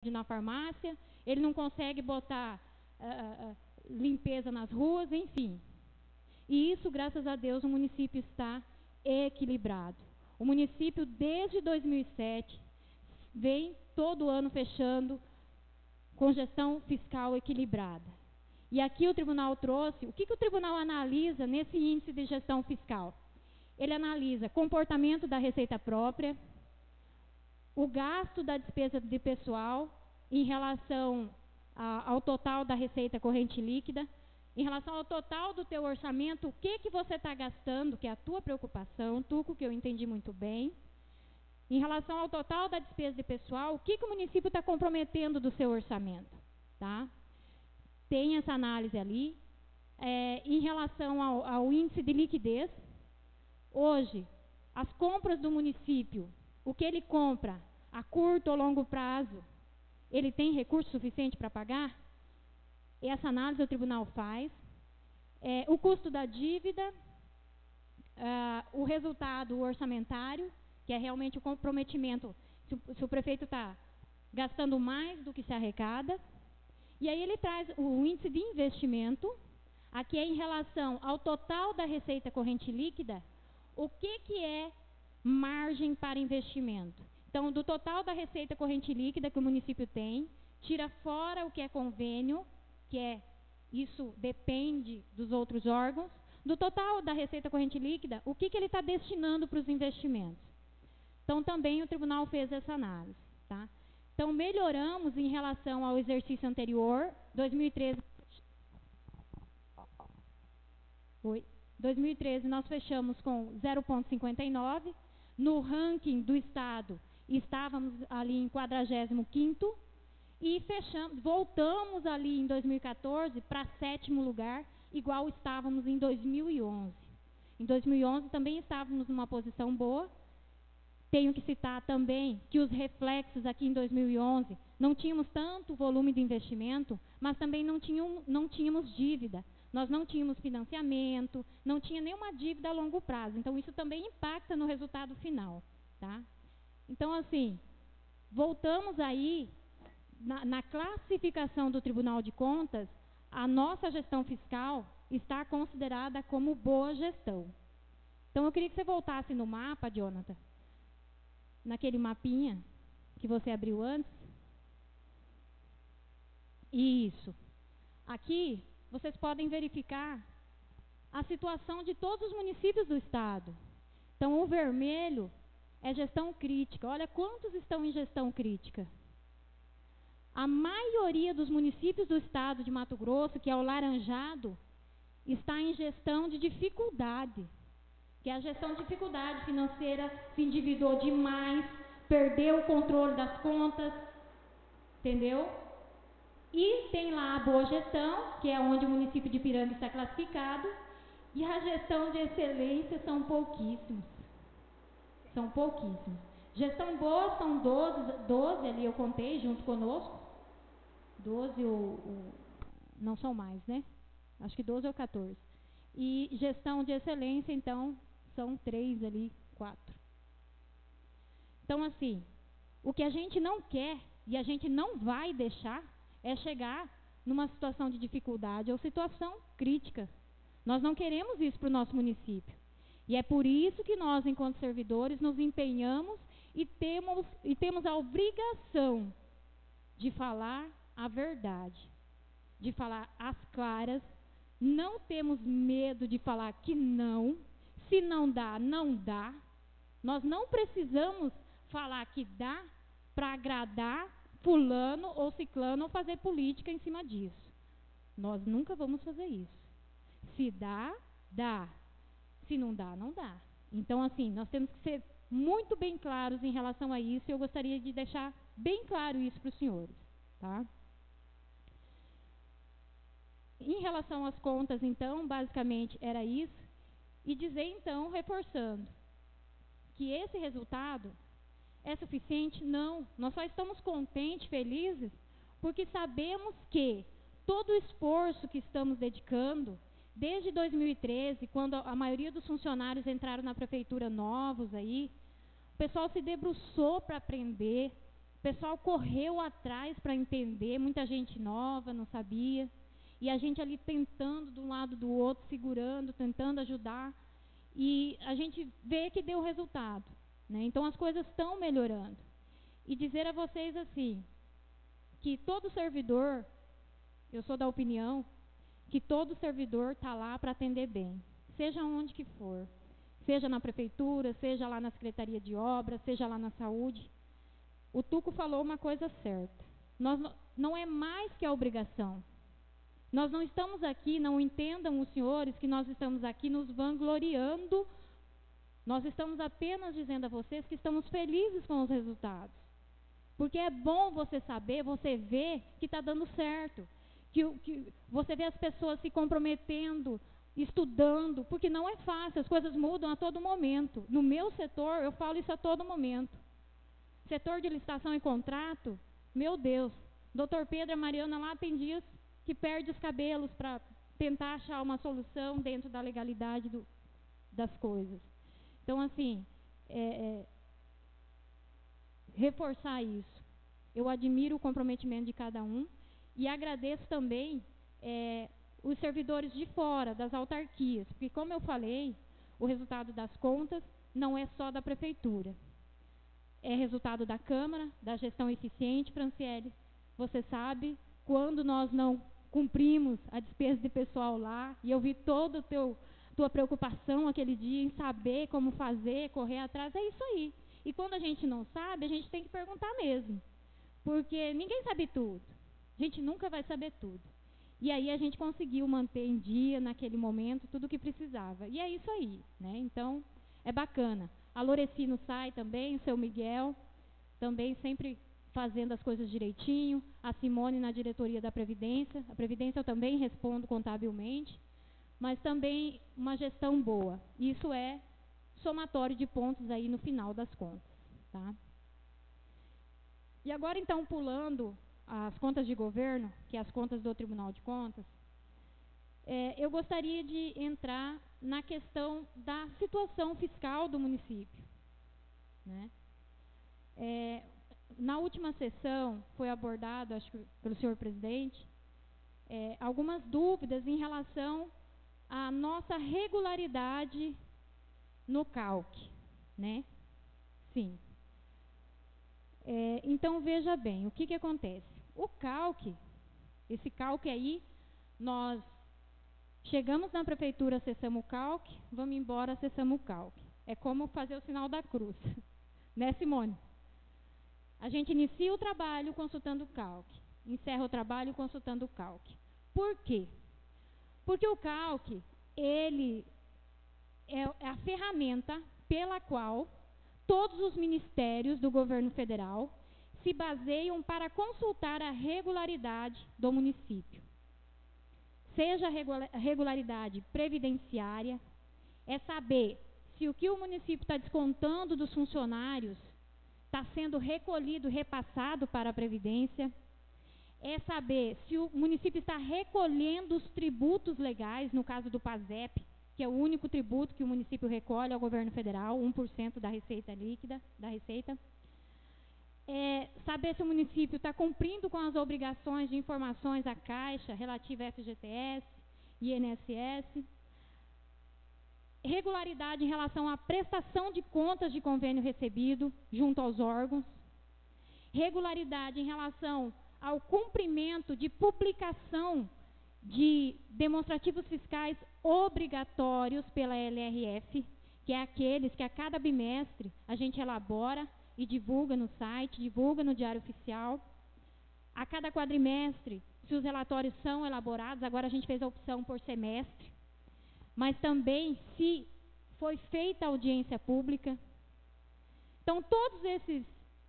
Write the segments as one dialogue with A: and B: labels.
A: na farmácia, ele não consegue botar limpeza nas ruas, enfim. E isso, graças a Deus, o município está equilibrado. O município, desde 2007, vem todo ano fechando com gestão fiscal equilibrada. E aqui o tribunal trouxe, o que o tribunal analisa nesse índice de gestão fiscal? Ele analisa comportamento da receita própria, o gasto da despesa de pessoal em relação ao total da receita corrente líquida, em relação ao total do teu orçamento, o que você está gastando, que é a tua preocupação, Tuco, que eu entendi muito bem. Em relação ao total da despesa de pessoal, o que o município está comprometendo do seu orçamento, tá? Tem essa análise ali. Em relação ao índice de liquidez, hoje, as compras do município, o que ele compra a curto ou longo prazo, ele tem recurso suficiente para pagar? Essa análise o tribunal faz. O custo da dívida, o resultado orçamentário, que é realmente o comprometimento, se o prefeito está gastando mais do que se arrecada. E aí ele traz o índice de investimento, aqui é em relação ao total da receita corrente líquida, o que é margem para investimento. Então, do total da receita corrente líquida que o município tem, tira fora o que é convênio, isso depende dos outros órgãos, do total da receita corrente líquida, o que ele está destinando para os investimentos. Então, também o tribunal fez essa análise, tá? Então, melhoramos em relação ao exercício anterior, 2013 nós fechamos com 0,59, no ranking do Estado estávamos ali em 45º, e voltamos ali em 2014 para 7º lugar, igual estávamos em 2011. Em 2011 também estávamos numa posição boa. Tenho que citar também que os reflexos aqui em 2011, não tínhamos tanto volume de investimento, mas também não tínhamos dívida. Nós não tínhamos financiamento, não tinha nenhuma dívida a longo prazo. Então, isso também impacta no resultado final, tá? Então, assim, voltamos aí, na classificação do Tribunal de Contas, a nossa gestão fiscal está considerada como boa gestão. Então, eu queria que você voltasse no mapa, Jonathan, naquele mapinha que você abriu antes. Isso. Aqui, vocês podem verificar a situação de todos os municípios do Estado. Então, o vermelho é gestão crítica. Olha quantos estão em gestão crítica. A maioria dos municípios do Estado de Mato Grosso, que é o laranjado, está em gestão de dificuldade. Que é a gestão de dificuldade financeira, se endividou demais, perdeu o controle das contas, entendeu? E tem lá a boa gestão, que é onde o município de Ipiranga está classificado, e a gestão de excelência são pouquíssimos. São pouquíssimos. Gestão boa são 12 ali, eu contei junto conosco. 12 não são mais, né? Acho que 12 ou 14. E gestão de excelência, então, são 3 ali, 4. Então, assim, o que a gente não quer e a gente não vai deixar é chegar numa situação de dificuldade ou situação crítica. Nós não queremos isso para o nosso município. E é por isso que nós, enquanto servidores, nos empenhamos e temos a obrigação de falar a verdade, de falar as claras. Não temos medo de falar que não. Se não dá, não dá. Nós não precisamos falar que dá para agradar fulano ou ciclano ou fazer política em cima disso. Nós nunca vamos fazer isso. Se dá, dá. Se não dá, não dá. Então, assim, nós temos que ser muito bem claros em relação a isso, e eu gostaria de deixar bem claro isso para os senhores, tá? Em relação às contas, então, basicamente era isso. E dizer, então, reforçando, que esse resultado é suficiente? Não. Nós só estamos contentes, felizes, porque sabemos que todo o esforço que estamos dedicando, desde 2013, quando a maioria dos funcionários entraram na prefeitura novos aí, o pessoal se debruçou para aprender, O pessoal correu atrás para entender, muita gente nova, não sabia. E a gente ali tentando de um lado do outro, segurando, tentando ajudar. E a gente vê que deu resultado, né? Então as coisas estão melhorando. E dizer a vocês assim, que todo servidor, eu sou da opinião, que todo servidor está lá para atender bem, seja onde que for. Seja na prefeitura, seja lá na Secretaria de Obras, seja lá na saúde. O Tuco falou uma coisa certa. Não é mais que a obrigação. Nós não estamos aqui, não entendam os senhores que nós estamos aqui nos vangloriando. Nós estamos apenas dizendo a vocês que estamos felizes com os resultados. Porque é bom você saber, você ver que está dando certo. Que você vê as pessoas se comprometendo, estudando, porque não é fácil, as coisas mudam a todo momento. No meu setor, eu falo isso a todo momento. Setor de licitação e contrato, meu Deus, doutor Pedro e a Mariana lá tem dias que perde os cabelos para tentar achar uma solução dentro da legalidade das coisas. Então, assim, reforçar isso. Eu admiro o comprometimento de cada um e agradeço também os servidores de fora, das autarquias, porque, como eu falei, o resultado das contas não é só da prefeitura. É resultado da Câmara, da gestão eficiente, Franciele. Você sabe, quando nós não cumprimos a despesa de pessoal lá, e eu vi toda a tua preocupação aquele dia em saber como fazer, correr atrás, é isso aí. E quando a gente não sabe, a gente tem que perguntar mesmo, porque ninguém sabe tudo. A gente nunca vai saber tudo. E aí a gente conseguiu manter em dia, naquele momento, tudo o que precisava. E é isso aí, né? Então, é bacana. A Lorecino sai também, o seu Miguel, também sempre fazendo as coisas direitinho. A Simone na diretoria da Previdência. A Previdência eu também respondo contabilmente. Mas também uma gestão boa. Isso é somatório de pontos aí no final das contas, tá? E agora, então, pulando as contas de governo, que é as contas do Tribunal de Contas, eu gostaria de entrar na questão da situação fiscal do município, né? Na última sessão foi abordado, acho que pelo senhor presidente, algumas dúvidas em relação à nossa regularidade no CALC, né? Sim. Então, veja bem, o que acontece? O CALC, esse CALC aí, nós chegamos na prefeitura, acessamos o CALC, vamos embora, acessamos o CALC. É como fazer o sinal da cruz, né, Simone? A gente inicia o trabalho consultando o CALC, encerra o trabalho consultando o CALC. Por quê? Porque o CALC, ele é a ferramenta pela qual todos os ministérios do governo federal se baseiam para consultar a regularidade do município. Seja a regularidade previdenciária, é saber se o que o município está descontando dos funcionários está sendo recolhido, repassado para a Previdência, é saber se o município está recolhendo os tributos legais, no caso do PASEP, que é o único tributo que o município recolhe ao governo federal, 1% da receita líquida, da receita. Saber se o município está cumprindo com as obrigações de informações à Caixa, relativa a FGTS, INSS. Regularidade em relação à prestação de contas de convênio recebido junto aos órgãos. Regularidade em relação ao cumprimento de publicação de demonstrativos fiscais obrigatórios pela LRF, que é aqueles que a cada bimestre a gente elabora e divulga no site, divulga no Diário Oficial. A cada quadrimestre, se os relatórios são elaborados, agora a gente fez a opção por semestre, mas também se foi feita audiência pública. Então, todos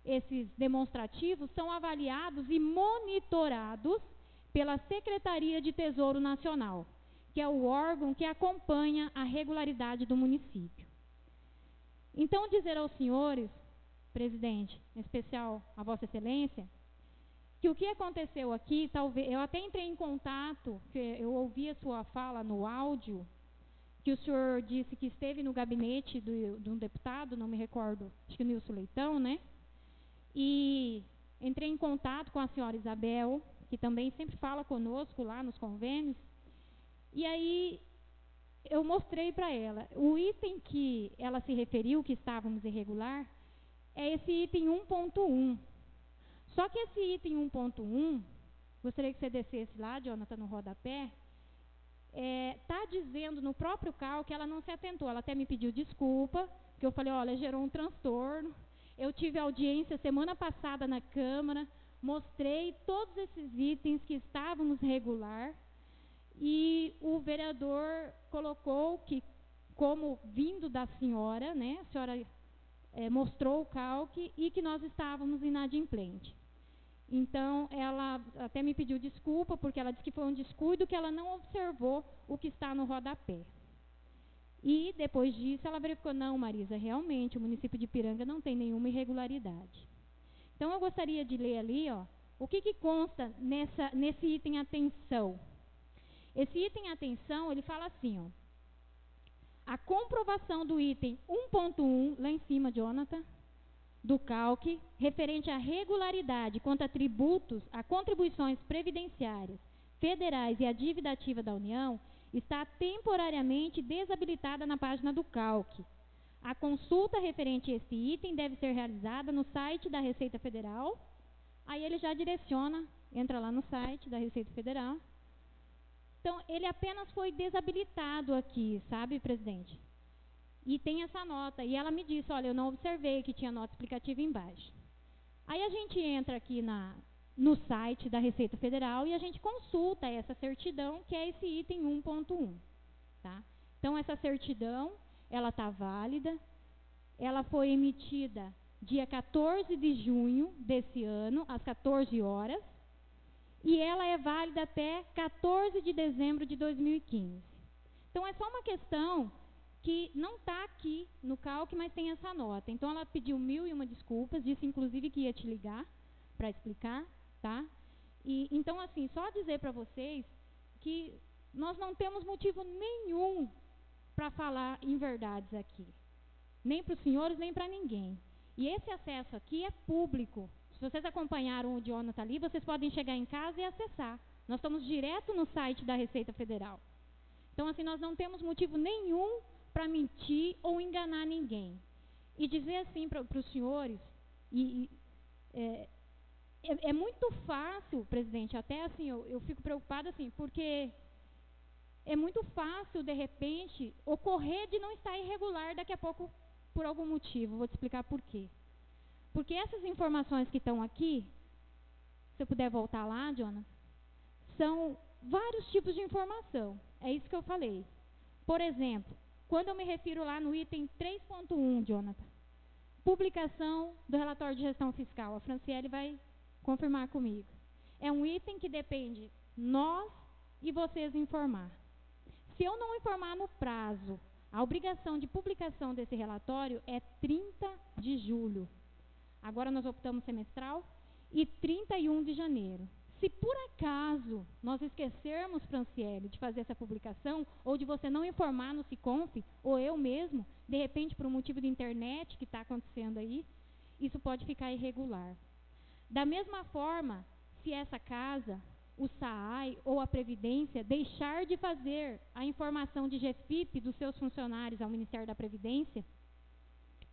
A: esses demonstrativos são avaliados e monitorados pela Secretaria de Tesouro Nacional, que é o órgão que acompanha a regularidade do município. Então, dizer aos senhores, presidente, em especial a Vossa Excelência, que o que aconteceu aqui, talvez, eu até entrei em contato, eu ouvi a sua fala no áudio, que o senhor disse que esteve no gabinete de um deputado, não me recordo, acho que o Nilson Leitão, né? E entrei em contato com a senhora Isabel, que também sempre fala conosco lá nos convênios, e aí eu mostrei para ela. O item que ela se referiu, que estávamos irregular, é esse item 1.1. Só que esse item 1.1, gostaria que você descesse lá, Jonathan, no rodapé, está dizendo no próprio CAL que ela não se atentou. Ela até me pediu desculpa, que eu falei, olha, gerou um transtorno. Eu tive audiência semana passada na Câmara, mostrei todos esses itens que estávamos regular, e o vereador colocou que, como vindo da senhora, né, a senhora mostrou o calque e que nós estávamos inadimplente. Então, ela até me pediu desculpa, porque ela disse que foi um descuido, que ela não observou o que está no rodapé. E, depois disso, ela verificou, não, Marisa, realmente, o município de Ipiranga não tem nenhuma irregularidade. Então, eu gostaria de ler ali, ó, o que consta nesse item atenção. Esse item atenção, ele fala assim, ó, a comprovação do item 1.1, lá em cima, Jonathan, do CALC, referente à regularidade quanto a tributos, a contribuições previdenciárias, federais e a dívida ativa da União, está temporariamente desabilitada na página do CALC. A consulta referente a esse item deve ser realizada no site da Receita Federal. Aí ele já direciona, entra lá no site da Receita Federal. Então, ele apenas foi desabilitado aqui, sabe, presidente? E tem essa nota. E ela me disse, olha, eu não observei que tinha nota explicativa embaixo. Aí a gente entra aqui no site da Receita Federal e a gente consulta essa certidão, que é esse item 1.1. Tá? Então, essa certidão, ela está válida. Ela foi emitida dia 14 de junho desse ano, às 14 horas. E ela é válida até 14 de dezembro de 2015. Então, é só uma questão que não está aqui no CALC, mas tem essa nota. Então, ela pediu 1001 desculpas, disse inclusive que ia te ligar para explicar, tá? E, então, assim, só dizer para vocês que nós não temos motivo nenhum para falar inverdades aqui. Nem para os senhores, nem para ninguém. E esse acesso aqui é público. Se vocês acompanharam o Jonathan ali, vocês podem chegar em casa e acessar. Nós estamos direto no site da Receita Federal. Então, assim, nós não temos motivo nenhum para mentir ou enganar ninguém. E dizer assim para os senhores, é muito fácil, presidente, até assim, eu fico preocupada assim, porque é muito fácil, de repente, ocorrer de não estar irregular daqui a pouco por algum motivo. Vou te explicar por quê. Porque essas informações que estão aqui, se eu puder voltar lá, Jonas, são vários tipos de informação. É isso que eu falei. Por exemplo, quando eu me refiro lá no item 3.1, Jonathan, publicação do relatório de gestão fiscal, a Franciele vai confirmar comigo. É um item que depende nós e vocês informar. Se eu não informar no prazo, a obrigação de publicação desse relatório é 30 de julho. Agora nós optamos semestral e 31 de janeiro. Se por acaso nós esquecermos, Franciele, de fazer essa publicação, ou de você não informar no Siconf, ou eu mesmo, de repente por um motivo de internet que está acontecendo aí, isso pode ficar irregular. Da mesma forma, se essa casa, o SAAI ou a Previdência deixar de fazer a informação de GFIP dos seus funcionários ao Ministério da Previdência,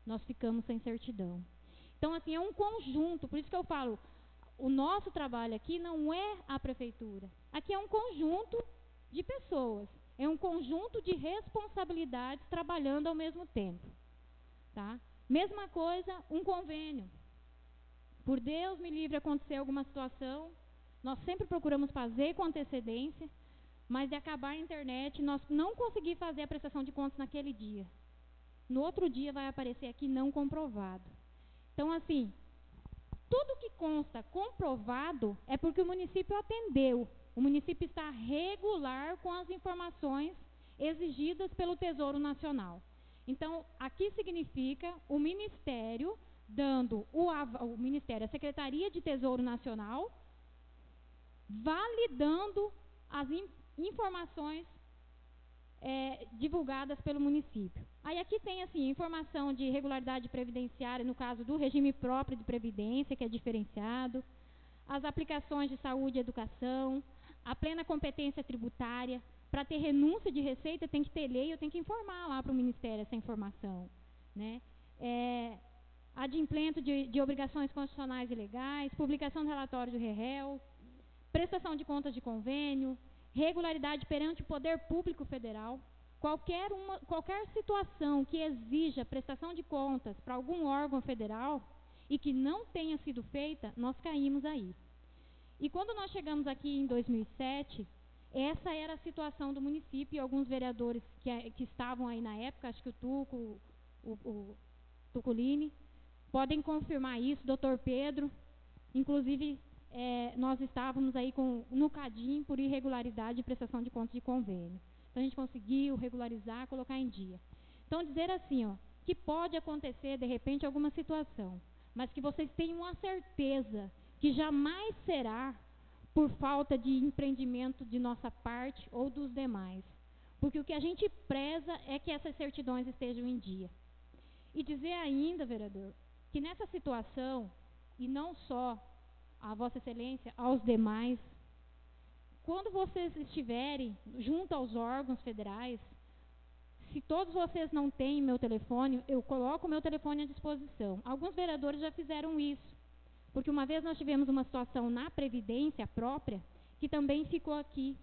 A: nós ficamos sem certidão. Então, assim, é um conjunto, por isso que eu falo, o nosso trabalho aqui não é a prefeitura. Aqui é um conjunto de pessoas, é um conjunto de responsabilidades trabalhando ao mesmo tempo. Tá? Mesma coisa, um convênio. Por Deus me livre acontecer alguma situação, nós sempre procuramos fazer com antecedência, mas de acabar a internet, nós não conseguir fazer a prestação de contas naquele dia. No outro dia vai aparecer aqui não comprovado. Então, assim, tudo que consta comprovado é porque o município atendeu. O município está regular com as informações exigidas pelo Tesouro Nacional. Então, aqui significa o Ministério dando o Ministério, a Secretaria de Tesouro Nacional, validando as informações divulgadas pelo município. Aí aqui tem assim, informação de regularidade previdenciária, no caso do regime próprio de previdência, que é diferenciado, as aplicações de saúde e educação, a plena competência tributária. Para ter renúncia de receita tem que ter lei, eu tenho que informar lá para o Ministério essa informação, né? Adimplemento de obrigações constitucionais e legais, publicação do relatório do REREL, prestação de contas de convênio, regularidade perante o poder público federal. Qualquer situação que exija prestação de contas para algum órgão federal e que não tenha sido feita, nós caímos aí. E quando nós chegamos aqui em 2007, essa era a situação do município, e alguns vereadores que estavam aí na época, acho que o Tuco, o Tuculini, podem confirmar isso, doutor Pedro, inclusive nós estávamos aí no CADIM por irregularidade de prestação de contas de convênio. Então a gente conseguiu regularizar, colocar em dia. Então dizer assim, ó, que pode acontecer de repente alguma situação, mas que vocês tenham a certeza que jamais será por falta de empreendimento de nossa parte ou dos demais. Porque o que a gente preza é que essas certidões estejam em dia. E dizer ainda, vereador, que nessa situação, e não só a Vossa Excelência, aos demais, quando vocês estiverem junto aos órgãos federais, se todos vocês não têm meu telefone, eu coloco o meu telefone à disposição. Alguns vereadores já fizeram isso, porque uma vez nós tivemos uma situação na Previdência própria, que também ficou aqui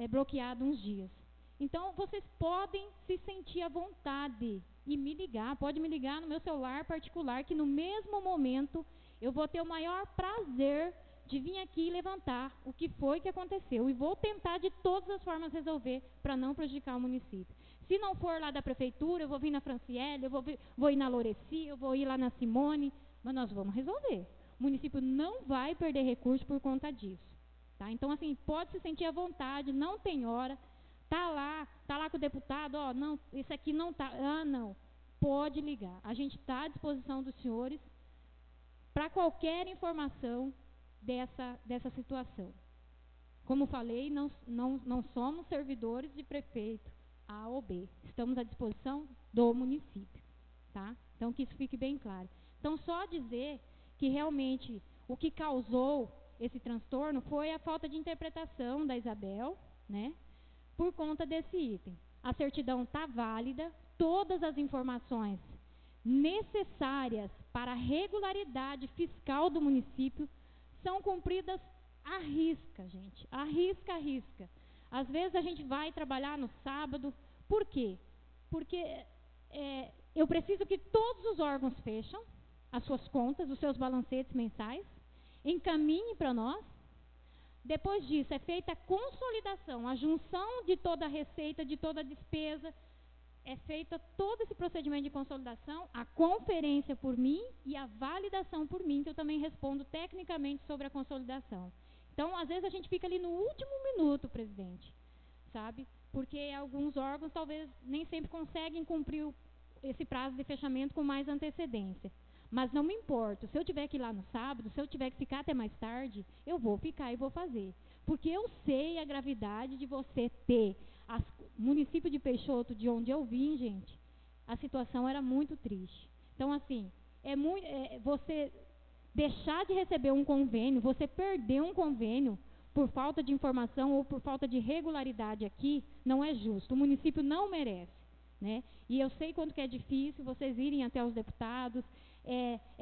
A: bloqueado uns dias. Então, vocês podem se sentir à vontade e me ligar, pode me ligar no meu celular particular, que no mesmo momento eu vou ter o maior prazer de vir aqui e levantar o que foi que aconteceu. E vou tentar de todas as formas resolver para não prejudicar o município. Se não for lá da prefeitura, eu vou vir na Franciele, eu vou ir na Loreci, eu vou ir lá na Simone, mas nós vamos resolver. O município não vai perder recurso por conta disso. Tá? Então, assim, pode se sentir à vontade, não tem hora. Tá lá com o deputado, ó, não, esse aqui não tá, não. Pode ligar. A gente está à disposição dos senhores para qualquer informação dessa situação. Como falei, não somos servidores de prefeito A ou B. Estamos à disposição do município. Tá? Então, que isso fique bem claro. Então, só dizer que realmente o que causou esse transtorno foi a falta de interpretação da Isabel, né? Por conta desse item. A certidão está válida, todas as informações necessárias para a regularidade fiscal do município são cumpridas à risca, gente. À risca. Às vezes a gente vai trabalhar no sábado. Por quê? Porque eu preciso que todos os órgãos fecham as suas contas, os seus balancetes mensais, encaminhem para nós. Depois disso, é feita a consolidação, a junção de toda a receita, de toda a despesa. É feita todo esse procedimento de consolidação, a conferência por mim e a validação por mim, que eu também respondo tecnicamente sobre a consolidação. Então, às vezes, a gente fica ali no último minuto, presidente, sabe? Porque alguns órgãos talvez nem sempre conseguem cumprir esse prazo de fechamento com mais antecedência. Mas não me importo, se eu tiver que ir lá no sábado, se eu tiver que ficar até mais tarde, eu vou ficar e vou fazer. Porque eu sei a gravidade de você ter município de Peixoto, de onde eu vim, gente, a situação era muito triste. Então, assim, você deixar de receber um convênio, você perder um convênio por falta de informação ou por falta de regularidade aqui, não é justo. O município não merece, né? E eu sei quanto que é difícil vocês irem até os deputados.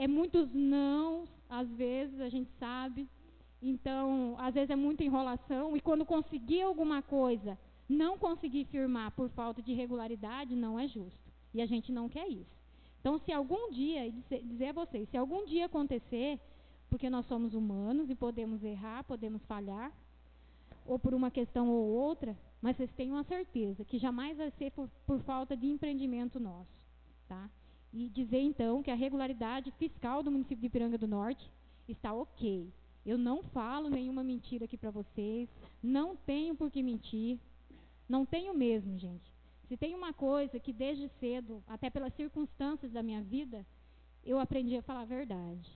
A: Muitos não, às vezes, a gente sabe. Então, às vezes é muita enrolação. E quando conseguir alguma coisa, não conseguir firmar por falta de regularidade, não é justo. E a gente não quer isso. Então, se algum dia, dizer a vocês, se algum dia acontecer, porque nós somos humanos e podemos errar, podemos falhar, ou por uma questão ou outra, mas vocês tenham a certeza que jamais vai ser por falta de empreendimento nosso. Tá? E dizer, então, que a regularidade fiscal do município de Ipiranga do Norte está ok. Eu não falo nenhuma mentira aqui para vocês, não tenho por que mentir, não tenho mesmo, gente. Se tem uma coisa que desde cedo, até pelas circunstâncias da minha vida, eu aprendi a falar a verdade.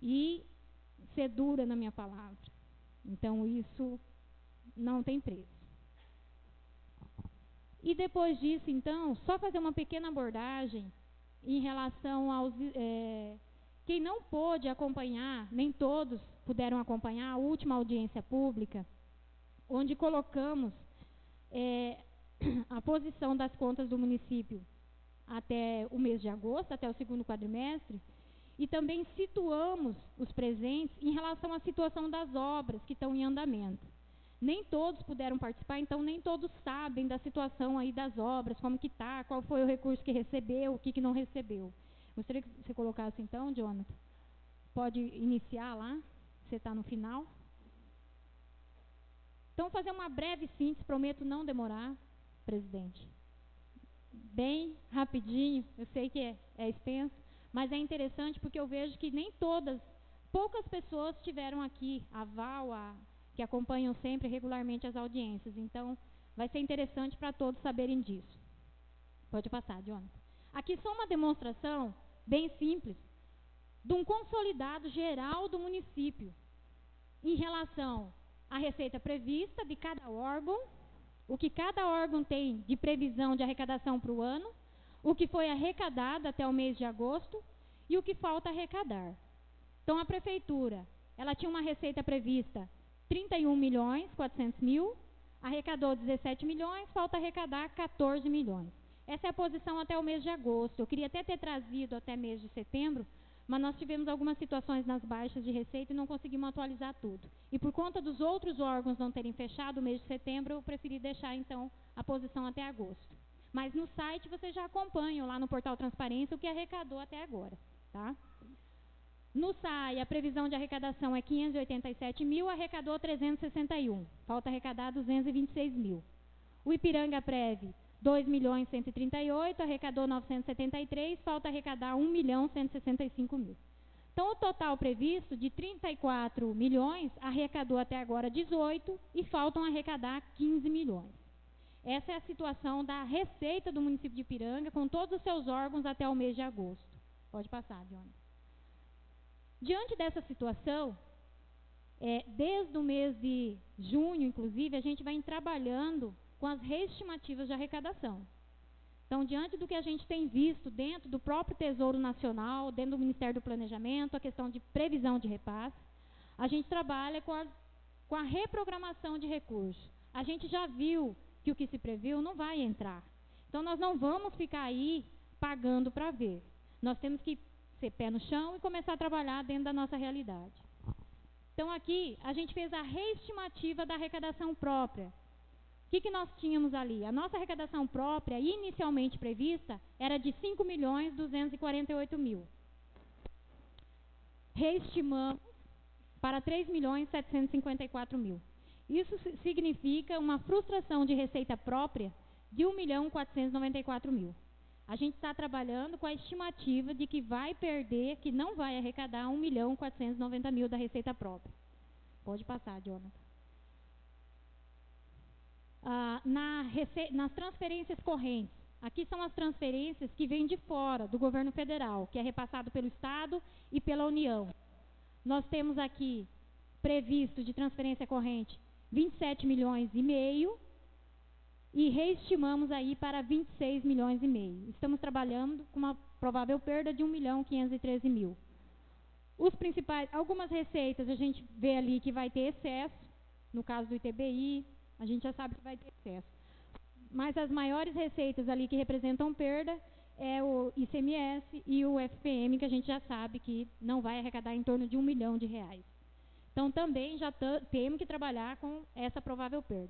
A: E ser dura na minha palavra. Então, isso não tem preço. E depois disso, então, só fazer uma pequena abordagem em relação aos... quem não pôde acompanhar, nem todos puderam acompanhar a última audiência pública, onde colocamos a posição das contas do município até o mês de agosto, até o segundo quadrimestre, e também situamos os presentes em relação à situação das obras que estão em andamento. Nem todos puderam participar, então nem todos sabem da situação aí das obras, como que está, qual foi o recurso que recebeu, o que não recebeu. Gostaria que você colocasse então, Jonathan. Pode iniciar lá, você está no final. Então, fazer uma breve síntese, prometo não demorar, presidente. Bem rapidinho, eu sei que é extenso, mas é interessante porque eu vejo que nem todas, poucas pessoas tiveram aqui a Val, que acompanham sempre regularmente as audiências. Então, vai ser interessante para todos saberem disso. Pode passar, Jonathan. Aqui só uma demonstração bem simples de um consolidado geral do município em relação à receita prevista de cada órgão, o que cada órgão tem de previsão de arrecadação para o ano, o que foi arrecadado até o mês de agosto e o que falta arrecadar. Então, a prefeitura, ela tinha uma receita prevista 31.400.000, arrecadou 17 milhões, falta arrecadar 14 milhões. Essa é a posição até o mês de agosto. Eu queria até ter trazido até mês de setembro, mas nós tivemos algumas situações nas baixas de receita e não conseguimos atualizar tudo. E por conta dos outros órgãos não terem fechado o mês de setembro, eu preferi deixar, então, a posição até agosto. Mas no site vocês já acompanham, lá no portal Transparência, o que arrecadou até agora. Tá? No SAI, a previsão de arrecadação é 587 mil, arrecadou 361. Falta arrecadar 226 mil. O Ipiranga Prev, 2.138.000, arrecadou 973, falta arrecadar 1.165.000. Então, o total previsto de 34 milhões, arrecadou até agora 18 e faltam arrecadar 15 milhões. Essa é a situação da receita do município de Ipiranga, com todos os seus órgãos até o mês de agosto. Pode passar, Jonas. Diante dessa situação, desde o mês de junho, inclusive, a gente vai trabalhando com as reestimativas de arrecadação. Então, diante do que a gente tem visto dentro do próprio Tesouro Nacional, dentro do Ministério do Planejamento, a questão de previsão de repasse, a gente trabalha com a reprogramação de recursos. A gente já viu que o que se previu não vai entrar. Então, nós não vamos ficar aí pagando para ver. Nós temos que ser pé no chão e começar a trabalhar dentro da nossa realidade. Então, aqui, a gente fez a reestimativa da arrecadação própria. O que nós tínhamos ali? A nossa arrecadação própria, inicialmente prevista, era de 5.248.000. Reestimamos para 3.754.000. Isso significa uma frustração de receita própria de 1.494.000. A gente está trabalhando com a estimativa de que vai perder, que não vai arrecadar 1.490.000 da receita própria. Pode passar, Jonathan. Nas transferências correntes, aqui são as transferências que vêm de fora, do governo federal, que é repassado pelo Estado e pela União. Nós temos aqui previsto de transferência corrente 27 milhões e meio e reestimamos aí para 26 milhões e meio. Estamos trabalhando com uma provável perda de 1.513.000. Os principais, algumas receitas a gente vê ali que vai ter excesso, no caso do ITBI, a gente já sabe que vai ter excesso. Mas as maiores receitas ali que representam perda é o ICMS e o FPM, que a gente já sabe que não vai arrecadar em torno de R$1 milhão. Então, também já temos que trabalhar com essa provável perda.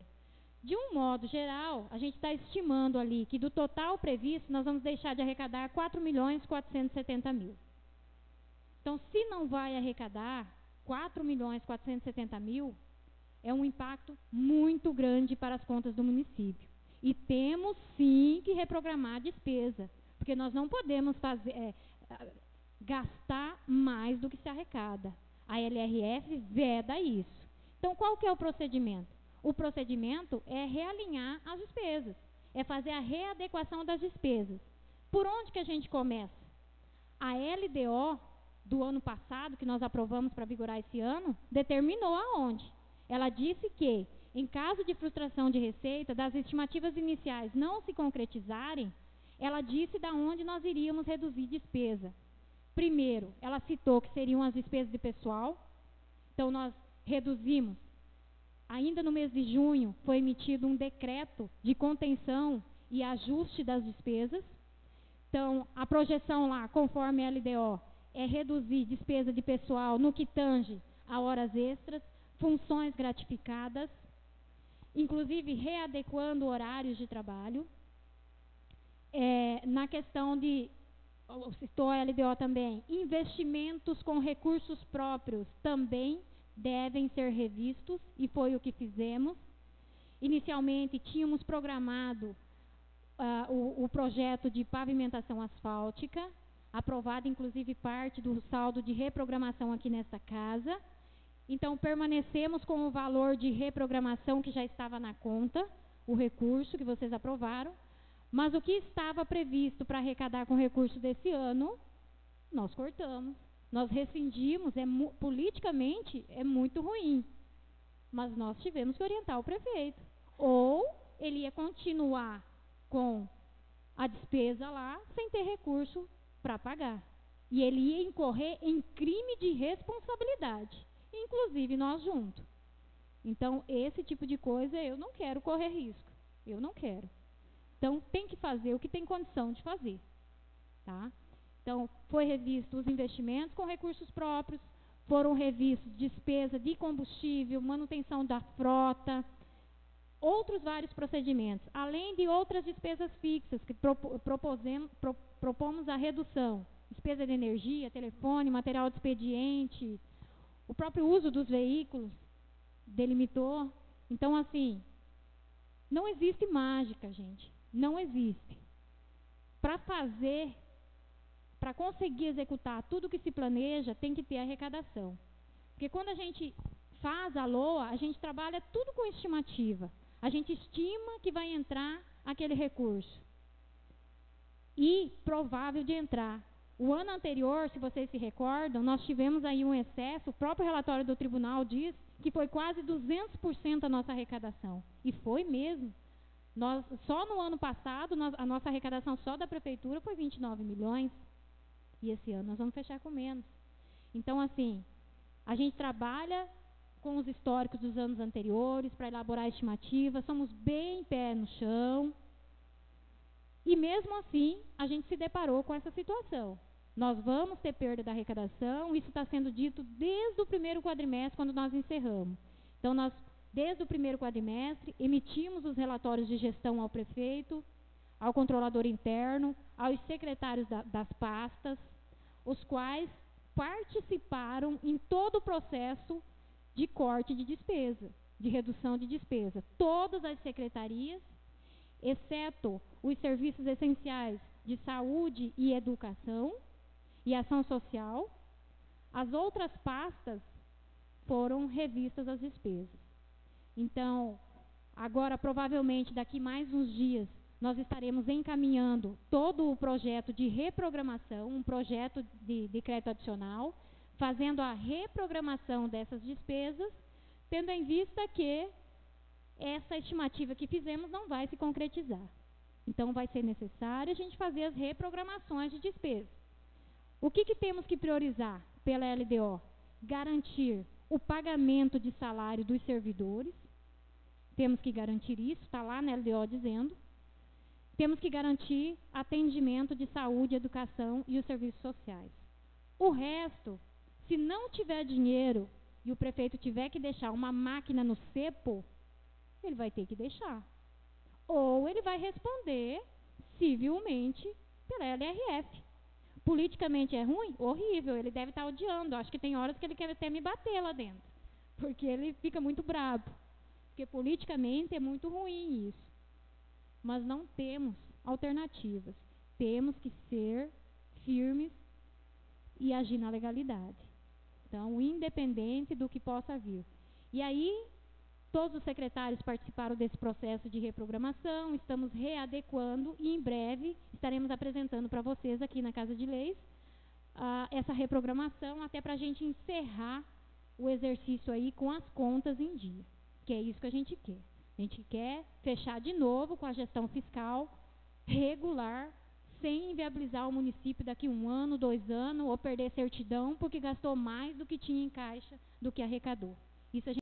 A: De um modo geral, a gente está estimando ali que do total previsto, nós vamos deixar de arrecadar 4.470.000. Então, se não vai arrecadar 4.470.000, é um impacto muito grande para as contas do município. E temos, sim, que reprogramar a despesa, porque nós não podemos gastar mais do que se arrecada. A LRF veda isso. Então, qual que é o procedimento? O procedimento é realinhar as despesas, é fazer a readequação das despesas. Por onde que a gente começa? A LDO do ano passado, que nós aprovamos para vigorar esse ano, determinou aonde? Ela disse que em caso de frustração de receita, das estimativas iniciais não se concretizarem, ela disse da onde nós iríamos reduzir despesa. Primeiro, ela citou que seriam as despesas de pessoal. Então, nós reduzimos. Ainda no mês de junho, foi emitido um decreto de contenção e ajuste das despesas. Então, a projeção lá, conforme a LDO, é reduzir despesa de pessoal no que tange a horas extras, funções gratificadas, inclusive readequando horários de trabalho. Na questão de, citou a LDO também, investimentos com recursos próprios também devem ser revistos, e foi o que fizemos. Inicialmente, tínhamos programado o projeto de pavimentação asfáltica, aprovado inclusive parte do saldo de reprogramação aqui nesta casa. Então, permanecemos com o valor de reprogramação que já estava na conta, o recurso que vocês aprovaram, mas o que estava previsto para arrecadar com recurso desse ano, nós cortamos. Nós rescindimos, politicamente é muito ruim, mas nós tivemos que orientar o prefeito. Ou ele ia continuar com a despesa lá, sem ter recurso para pagar. E ele ia incorrer em crime de responsabilidade, inclusive nós juntos. Então, esse tipo de coisa eu não quero correr risco. Eu não quero. Então, tem que fazer o que tem condição de fazer. Tá? Então, foi revisto os investimentos com recursos próprios, foram revistos despesa de combustível, manutenção da frota, outros vários procedimentos, além de outras despesas fixas que propomos a redução. Despesa de energia, telefone, material de expediente, o próprio uso dos veículos delimitou. Então, assim, não existe mágica, gente. Não existe. Para conseguir executar tudo que se planeja, tem que ter arrecadação. Porque quando a gente faz a LOA, a gente trabalha tudo com estimativa. A gente estima que vai entrar aquele recurso. E provável de entrar. O ano anterior, se vocês se recordam, nós tivemos aí um excesso, o próprio relatório do tribunal diz que foi quase 200% a nossa arrecadação. E foi mesmo. Só no ano passado, a nossa arrecadação só da prefeitura foi 29 milhões. E esse ano nós vamos fechar com menos. Então, assim, a gente trabalha com os históricos dos anos anteriores para elaborar estimativas, somos bem pé no chão. E mesmo assim, a gente se deparou com essa situação. Nós vamos ter perda da arrecadação, isso está sendo dito desde o primeiro quadrimestre, quando nós encerramos. Então, nós, desde o primeiro quadrimestre, emitimos os relatórios de gestão ao prefeito, ao controlador interno, aos secretários das pastas, os quais participaram em todo o processo de corte de despesa, de redução de despesa. Todas as secretarias, exceto os serviços essenciais de saúde e educação e ação social, as outras pastas foram revistas as despesas. Então, agora, provavelmente, daqui mais uns dias, nós estaremos encaminhando todo o projeto de reprogramação, um projeto de crédito adicional, fazendo a reprogramação dessas despesas, tendo em vista que essa estimativa que fizemos não vai se concretizar. Então, vai ser necessário a gente fazer as reprogramações de despesas. O que temos que priorizar pela LDO? Garantir o pagamento de salário dos servidores. Temos que garantir isso, está lá na LDO dizendo. Temos que garantir atendimento de saúde, educação e os serviços sociais. O resto, se não tiver dinheiro e o prefeito tiver que deixar uma máquina no cepo, ele vai ter que deixar. Ou ele vai responder civilmente pela LRF. Politicamente é ruim? Horrível, ele deve estar odiando. Acho que tem horas que ele quer até me bater lá dentro, porque ele fica muito bravo. Porque politicamente é muito ruim isso. Mas não temos alternativas. Temos que ser firmes e agir na legalidade. Então, independente do que possa vir. E aí, todos os secretários participaram desse processo de reprogramação, estamos readequando e em breve estaremos apresentando para vocês aqui na Casa de Leis essa reprogramação, até para a gente encerrar o exercício aí com as contas em dia. Que é isso que a gente quer. A gente quer fechar de novo com a gestão fiscal regular, sem inviabilizar o município daqui 1 ano, 2 anos, ou perder certidão porque gastou mais do que tinha em caixa do que arrecadou. Isso a gente